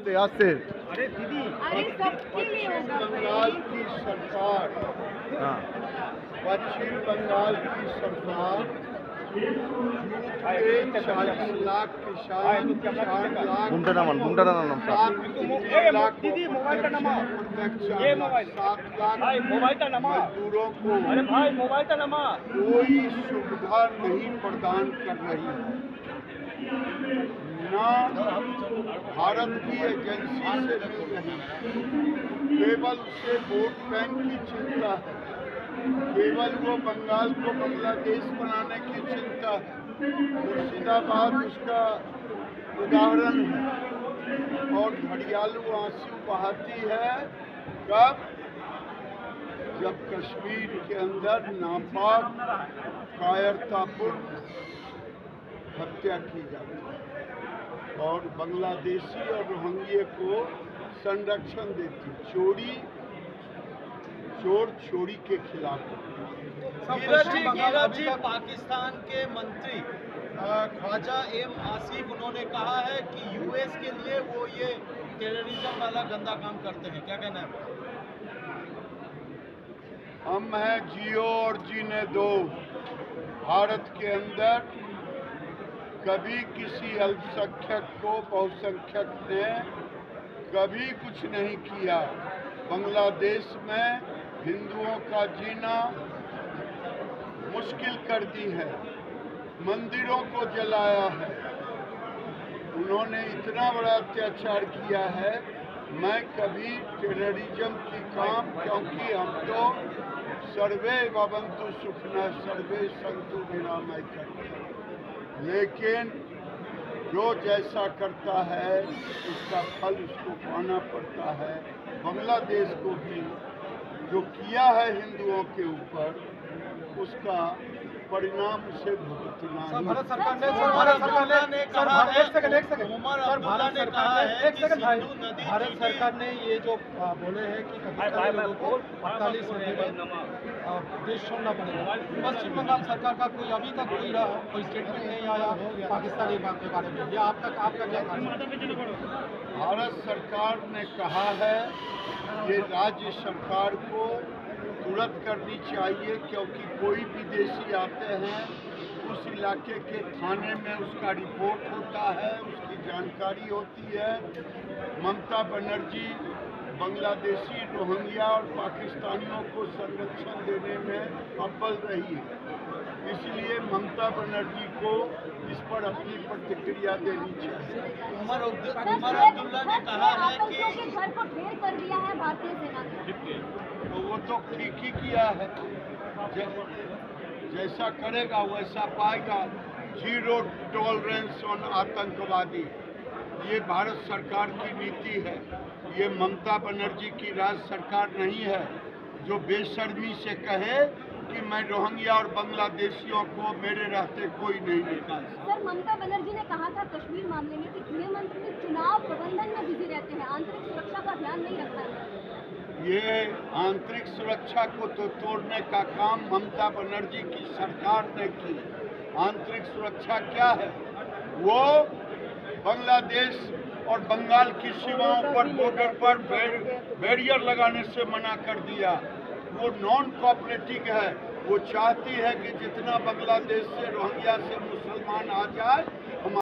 आस्ते आस्ते। अरे दीदी, पश्चिम बंगाल की सरकार, हाँ पश्चिम बंगाल की सरकार के 40 लाख किसान, 4 लाख, बुमटा नाम 3 लाख दीदी मोबाइल का नंबर, प्रत्यक्ष, ये मोबाइल 7 लाख भाई मोबाइल का नंबर, मजदूरों को अरे भाई मोबाइल का नंबर, कोई सुविधा नहीं प्रदान कर रही है। ना भारत की एजेंसी से मिल रही है, केवल उसे वोट बैंक की चिंता है, केवल वो बंगाल को बांग्लादेश बनाने की चिंता है। मुर्शिदाबाद उसका उदाहरण है और घड़ियालू आंसू बहाती है कब, जब कश्मीर के अंदर नापाक कायरतापूर्ण हत्या की जाती है और बांग्लादेशी और रोहिंग्या को संरक्षण देती, चोर चोरी के खिलाफ। गिरज जी पाकिस्तान के मंत्री ख्वाजा एम आसिफ, उन्होंने कहा है कि यूएस के लिए वो ये टेररिज्म वाला गंदा काम करते हैं, क्या कहना है? हम हैं जियो और जीने दो। भारत के अंदर कभी किसी अल्पसंख्यक को बहुसंख्यक ने कभी कुछ नहीं किया। बांग्लादेश में हिंदुओं का जीना मुश्किल कर दी है, मंदिरों को जलाया है, उन्होंने इतना बड़ा अत्याचार किया है। मैं कभी टेररिज्म की काम, क्योंकि हम तो सर्वे भवन्तु सुखिनः सर्वे सन्तु निरामय करते हैं, लेकिन जो जैसा करता है उसका फल उसको पाना पड़ता है। बांग्लादेश को भी जो किया है हिंदुओं के ऊपर, उसका परिणाम उसे भुगतना है। भारत सरकार ने भारत सरकार ने ये जो बोले हैं कि पाकिस्तानी लोगों को 48 देश छोड़ना पड़ेगा, पश्चिम बंगाल सरकार का कोई अभी तक कोई स्टेटमेंट नहीं आया पाकिस्तानी के बारे में, या आपका क्या कहना है? भारत सरकार ने कहा है कि राज्य सरकार को तुरंत करनी चाहिए, क्योंकि कोई विदेशी आते हैं उस इलाके के थाने में उसका रिपोर्ट होता है, उसकी जानकारी होती है। ममता बनर्जी बांग्लादेशी, रोहिंग्या और पाकिस्तानियों को संरक्षण देने में अव्वल रही है, इसलिए ममता बनर्जी को इस पर अपनी प्रतिक्रिया देनी चाहिए। उमर अब्दुल्ला ने कहा है कि घर को ढेर कर दिया है भारतीय सेना ने, तो वो तो ठीक ही किया है, जैसा करेगा वैसा पाएगा। जीरो टॉलरेंस ऑन आतंकवादी, ये भारत सरकार की नीति है, ये ममता बनर्जी की राज्य सरकार नहीं है जो बेशर्मी से कहे कि मैं रोहिंग्या और बांग्लादेशियों को मेरे रहते कोई नहीं निकाल सकता। सर, ममता बनर्जी ने कहा था कश्मीर मामले में कि गृहमंत्री चुनाव प्रबंधन में बिजी रहते हैं, आंतरिक सुरक्षा का ध्यान नहीं रखता है। ये आंतरिक सुरक्षा को तो तोड़ने का काम ममता बनर्जी की सरकार ने की। आंतरिक सुरक्षा क्या है? वो बांग्लादेश और बंगाल की सीमाओं पर, बॉर्डर पर बैरियर लगाने से मना कर दिया। वो नॉन कोऑपरेटिव है, वो चाहती है कि जितना बांग्लादेश से, रोहिंग्या से मुसलमान आ जाए